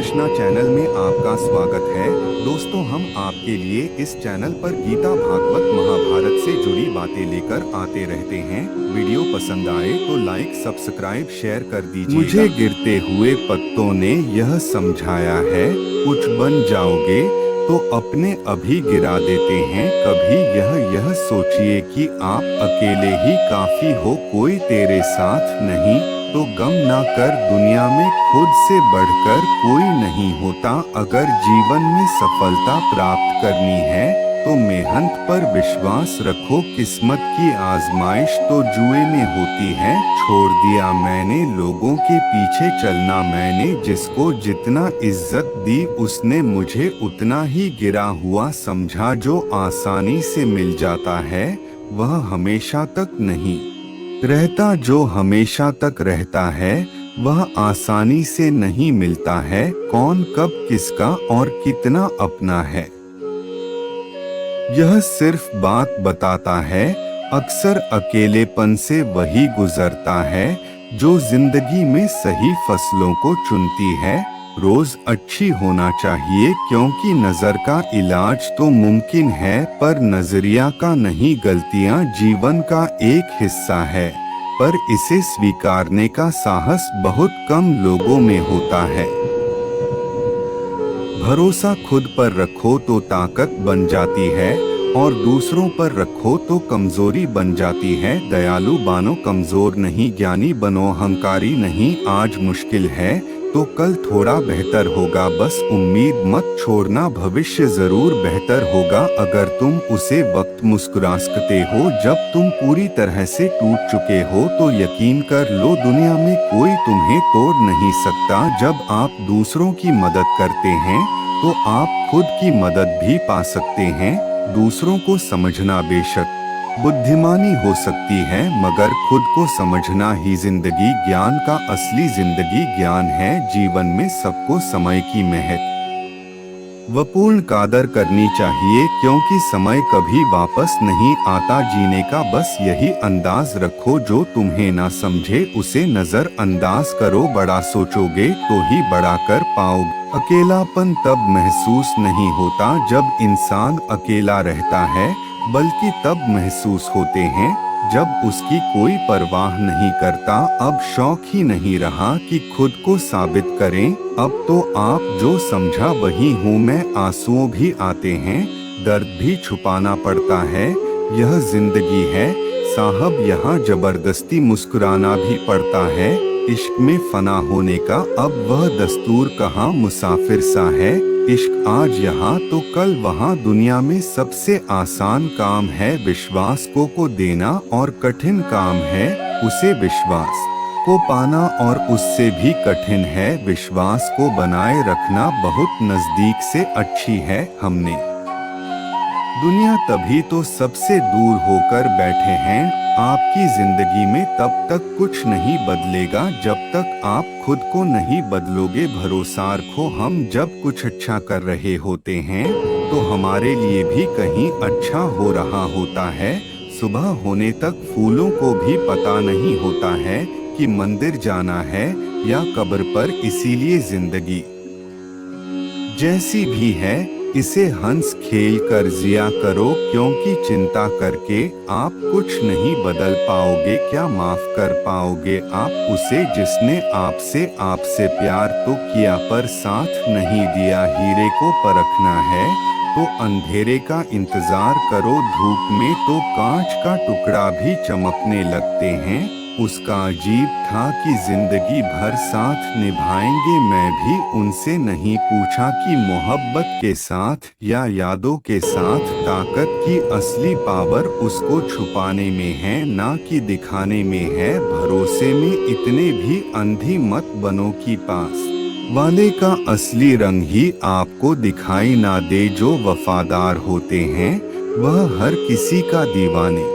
Krishna channel में आपका स्वागत है। दोस्तों, हम आपके लिए इस चैनल पर गीता, भागवत, महाभारत से जुड़ी बातें लेकर आते रहते हैं। वीडियो पसंद आए तो लाइक, सब्सक्राइब, शेयर कर दीजिए। मुझे गिरते हुए पत्तों ने यह समझाया है, कुछ बन जाओगे तो अपने अभी गिरा देते हैं। कभी यह सोचिए कि आप अकेले ही काफी हो, कोई तेरे साथ नहीं तो गम ना कर। दुनिया में खुद से बढ़कर कोई नहीं होता। अगर जीवन में सफलता प्राप्त करनी है तो मेहनत पर विश्वास रखो। किस्मत की आजमाइश तो जुए में होती है। छोड़ दिया मैंने लोगों के पीछे चलना। मैंने जिसको जितना इज्जत दी उसने मुझे उतना ही गिरा हुआ समझा। जो आसानी से मिल जाता है वह हमेशा तक नहीं रहता। जो हमेशा तक रहता है वह आसानी से नहीं मिलता है। कौन कब किसका और कितना अपना है, यह सिर्फ बात बताता है। अक्सर अकेलेपन से वही गुजरता है जो जिंदगी में सही फसलों को चुनती है। रोज अच्छी होना चाहिए क्योंकि नजर का इलाज तो मुमकिन है, पर नजरिया का नहीं। गलतियां जीवन का एक हिस्सा है, पर इसे स्वीकारने का साहस बहुत कम लोगों में होता है। भरोसा खुद पर रखो तो ताकत बन जाती है और दूसरों पर रखो तो कमजोरी बन जाती है। दयालु बनो, कमजोर नहीं। ज्ञानी बनो, अहंकारी नहीं। आज मुश्किल है तो कल थोड़ा बेहतर होगा। बस उम्मीद मत छोड़ना, भविष्य जरूर बेहतर होगा अगर तुम उसे वक्त मुस्कुरा सकते हो। जब तुम पूरी तरह से टूट चुके हो तो यकीन कर लो दुनिया में कोई तुम्हें तोड़ नहीं सकता। जब आप दूसरों की मदद करते हैं तो आप खुद की मदद भी पा सकते हैं। दूसरों को समझना बेशक बुद्धिमानी हो सकती है, मगर खुद को समझना ही जिंदगी ज्ञान का असली जिंदगी ज्ञान है। जीवन में सबको समय की महत्वपूर्ण कदर करनी चाहिए क्योंकि समय कभी वापस नहीं आता। जीने का बस यही अंदाज रखो, जो तुम्हें ना समझे उसे नजरअंदाज करो। बड़ा सोचोगे तो ही बड़ा कर पाओगे। अकेलापन तब महसूस नहीं होता जब इंसान अकेला रहता है, बल्कि तब महसूस होते हैं जब उसकी कोई परवाह नहीं करता। अब शौक ही नहीं रहा कि खुद को साबित करें। अब तो आप जो समझा वही हूँ मैं। आंसुओं भी आते हैं, दर्द भी छुपाना पड़ता है, यह जिंदगी है साहब। यहाँ जबरदस्ती मुस्कुराना भी पड़ता है। इश्क में फना होने का अब वह दस्तूर कहाँ, मुसाफिर सा है इश्क आज यहाँ तो कल वहाँ। दुनिया में सबसे आसान काम है विश्वास को देना और कठिन काम है उसे विश्वास को पाना, और उससे भी कठिन है विश्वास को बनाए रखना। बहुत नजदीक से अच्छी है हमने दुनिया, तभी तो सबसे दूर होकर बैठे हैं। आपकी जिंदगी में तब तक कुछ नहीं बदलेगा जब तक आप खुद को नहीं बदलोगे। भरोसा रखो, हम जब कुछ अच्छा कर रहे होते हैं तो हमारे लिए भी कहीं अच्छा हो रहा होता है। सुबह होने तक फूलों को भी पता नहीं होता है कि मंदिर जाना है या कब्र पर। इसीलिए जिंदगी जैसी भी है इसे हंस खेल कर जिया करो, क्योंकि चिंता करके आप कुछ नहीं बदल पाओगे। क्या माफ कर पाओगे आप उसे जिसने आपसे प्यार तो किया पर साथ नहीं दिया। हीरे को परखना है तो अंधेरे का इंतजार करो। धूप में तो कांच का टुकड़ा भी चमकने लगते हैं। उसका अजीब था कि जिंदगी भर साथ निभाएंगे। मैं भी उनसे नहीं पूछा कि मोहब्बत के साथ या यादों के साथ। ताकत की असली पावर उसको छुपाने में है, ना कि दिखाने में है। भरोसे में इतने भी अंधी मत बनो कि पास वाले का असली रंग ही आपको दिखाई ना दे। जो वफादार होते हैं वह हर किसी का दीवाने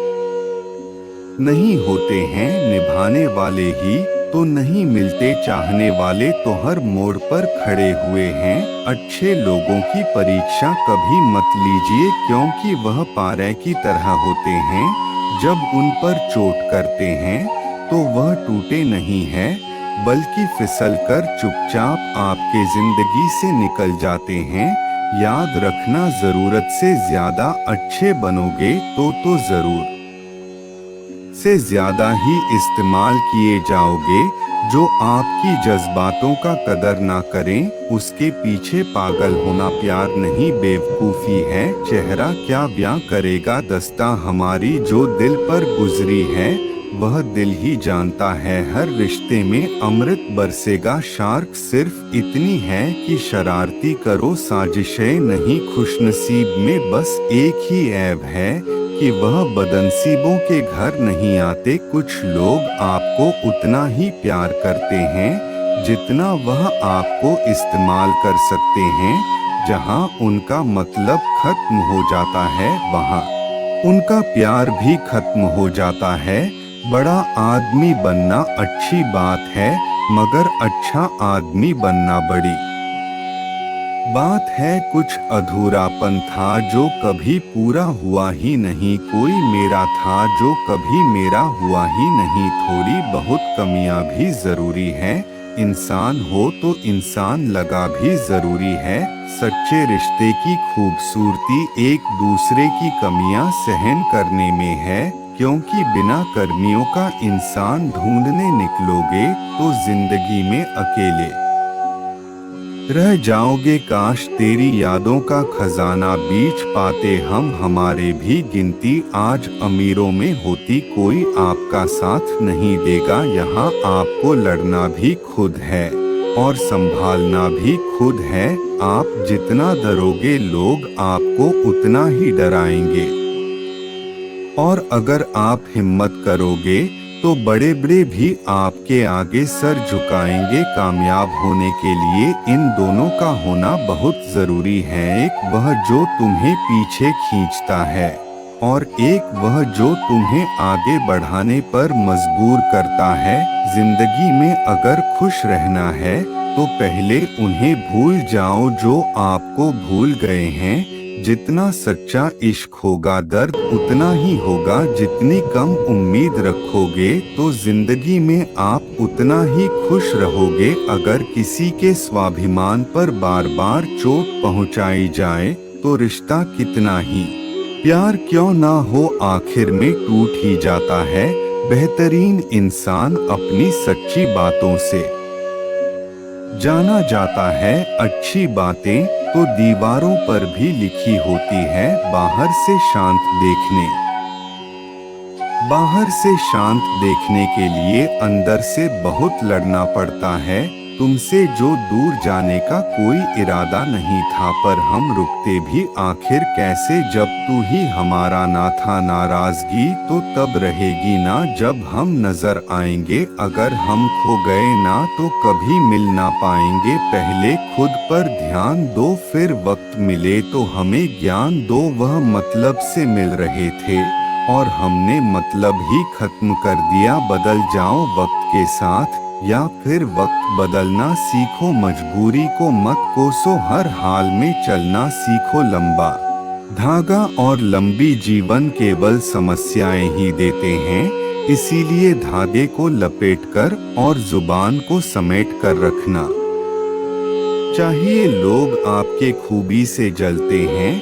नहीं होते हैं, निभाने वाले ही तो नहीं मिलते। चाहने वाले तो हर मोड़ पर खड़े हुए हैं। अच्छे लोगों की परीक्षा कभी मत लीजिए क्योंकि वह पारे की तरह होते हैं। जब उन पर चोट करते हैं तो वह टूटे नहीं है। बल्कि फिसलकर चुपचाप आपके जिंदगी से निकल जाते हैं। याद रखना, जरूरत से ज्यादा अच्छे बनोगे तो जरूर से ज्यादा ही इस्तेमाल किए जाओगे। जो आपकी जज्बातों का कदर ना करें, उसके पीछे पागल होना प्यार नहीं बेवकूफ़ी है। चेहरा क्या बयां करेगा दस्ता हमारी, जो दिल पर गुजरी है वह दिल ही जानता है। हर रिश्ते में अमृत बरसेगा, शार्क सिर्फ इतनी है कि शरारती करो साजिशें नहीं। खुशनसीब में बस एक ही ऐब है कि वह बदनसीबों के घर नहीं आते। कुछ लोग आपको उतना ही प्यार करते हैं जितना वह आपको इस्तेमाल कर सकते हैं। जहां उनका मतलब खत्म हो जाता है, वहां उनका प्यार भी खत्म हो जाता है। बड़ा आदमी बनना अच्छी बात है, मगर अच्छा आदमी बनना बड़ी बात है। कुछ अधूरापन था जो कभी पूरा हुआ ही नहीं, कोई मेरा था जो कभी मेरा हुआ ही नहीं। थोड़ी बहुत कमियां भी जरूरी है, इंसान हो तो इंसान लगा भी जरूरी है। सच्चे रिश्ते की खूबसूरती एक दूसरे की कमियां सहन करने में है, क्योंकि बिना कर्मियों का इंसान ढूंढने निकलोगे तो जिंदगी में अकेले रह जाओगे। काश तेरी यादों का खजाना बीच पाते हम, हमारे भी गिनती आज अमीरों में होती। कोई आपका साथ नहीं देगा यहाँ, आपको लड़ना भी खुद है और संभालना भी खुद है। आप जितना डरोगे लोग आपको उतना ही डराएंगे, और अगर आप हिम्मत करोगे तो बड़े बड़े भी आपके आगे सर झुकाएंगे। कामयाब होने के लिए इन दोनों का होना बहुत जरूरी है। एक वह जो तुम्हें पीछे खींचता है, और एक वह जो तुम्हें आगे बढ़ाने पर मजबूर करता है। जिंदगी में अगर खुश रहना है तो पहले उन्हें भूल जाओ जो आपको भूल गए हैं। जितना सच्चा इश्क होगा दर्द उतना ही होगा। जितनी कम उम्मीद रखोगे तो जिंदगी में आप उतना ही खुश रहोगे। अगर किसी के स्वाभिमान पर बार बार चोट पहुंचाई जाए तो रिश्ता कितना ही प्यार क्यों ना हो, आखिर में टूट ही जाता है। बेहतरीन इंसान अपनी सच्ची बातों से जाना जाता है। अच्छी बातें तो दीवारों पर भी लिखी होती है। बाहर से शांत देखने के लिए अंदर से बहुत लड़ना पड़ता है। तुमसे जो दूर जाने का कोई इरादा नहीं था, पर हम रुकते भी आखिर कैसे, जब तू ही हमारा ना था। नाराजगी तो तब रहेगी ना जब हम नजर आएंगे। अगर हम खो गए ना तो कभी मिल ना पाएंगे। पहले खुद पर ध्यान दो, फिर वक्त मिले तो हमें ज्ञान दो। वह मतलब से मिल रहे थे और हमने मतलब ही खत्म कर दिया। बदल जाओ वक्त के साथ या फिर वक्त बदलना सीखो। मजबूरी को मत कोसो, हर हाल में चलना सीखो। लंबा धागा और लंबी जीवन केवल समस्याएं ही देते हैं, इसीलिए धागे को लपेटकर और जुबान को समेट कर रखना चाहिए। लोग आपके खूबी से जलते हैं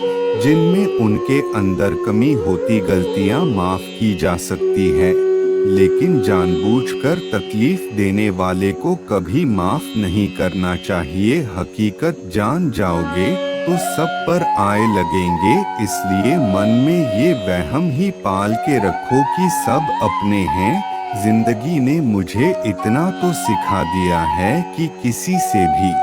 जिनमें उनके अंदर कमी होती। गलतियां माफ की जा सकती है, लेकिन जानबूझकर तकलीफ देने वाले को कभी माफ नहीं करना चाहिए। हकीकत जान जाओगे तो सब पर आए लगेंगे, इसलिए मन में ये वहम ही पाल के रखो कि सब अपने हैं। जिंदगी ने मुझे इतना तो सिखा दिया है कि किसी से भी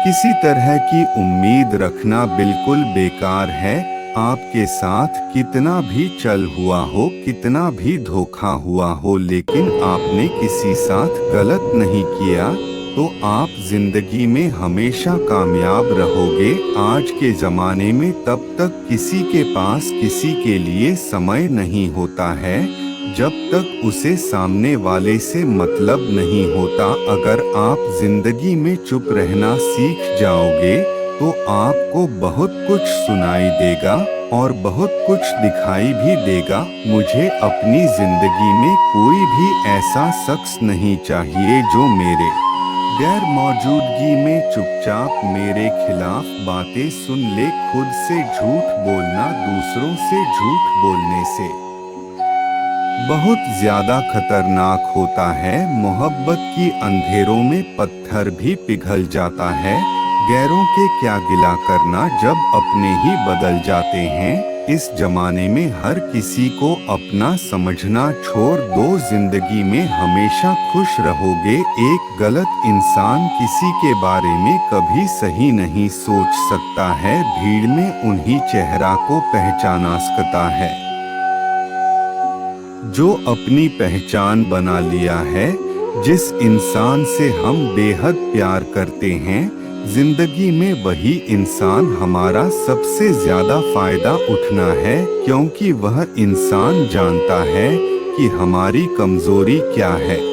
किसी तरह की उम्मीद रखना बिल्कुल बेकार है। आपके साथ कितना भी चल हुआ हो, कितना भी धोखा हुआ हो, लेकिन आपने किसी साथ गलत नहीं किया तो आप जिंदगी में हमेशा कामयाब रहोगे। आज के जमाने में तब तक किसी के पास किसी के लिए समय नहीं होता है जब तक उसे सामने वाले से मतलब नहीं होता। अगर आप जिंदगी में चुप रहना सीख जाओगे तो आपको बहुत कुछ सुनाई देगा और बहुत कुछ दिखाई भी देगा। मुझे अपनी जिंदगी में कोई भी ऐसा शख्स नहीं चाहिए जो मेरे गैर मौजूदगी में चुपचाप मेरे खिलाफ बातें सुन ले। खुद से झूठ बोलना दूसरों से झूठ बोलने से बहुत ज्यादा खतरनाक होता है। मोहब्बत की अंधेरों में पत्थर भी पिघल जाता है। गैरों के क्या गिला करना जब अपने ही बदल जाते हैं। इस जमाने में हर किसी को अपना समझना छोड़ दो। जिंदगी में हमेशा खुश रहोगे। एक गलत इंसान किसी के बारे में कभी सही नहीं सोच सकता है। भीड़ में उन्हीं चेहरा को पहचाना सकता है जो अपनी पहचान बना लिया है। जिस इंसान से हम बेहद प्यार करते हैं, जिंदगी में वही इंसान हमारा सबसे ज्यादा फायदा उठना है, क्योंकि वह इंसान जानता है कि हमारी कमजोरी क्या है।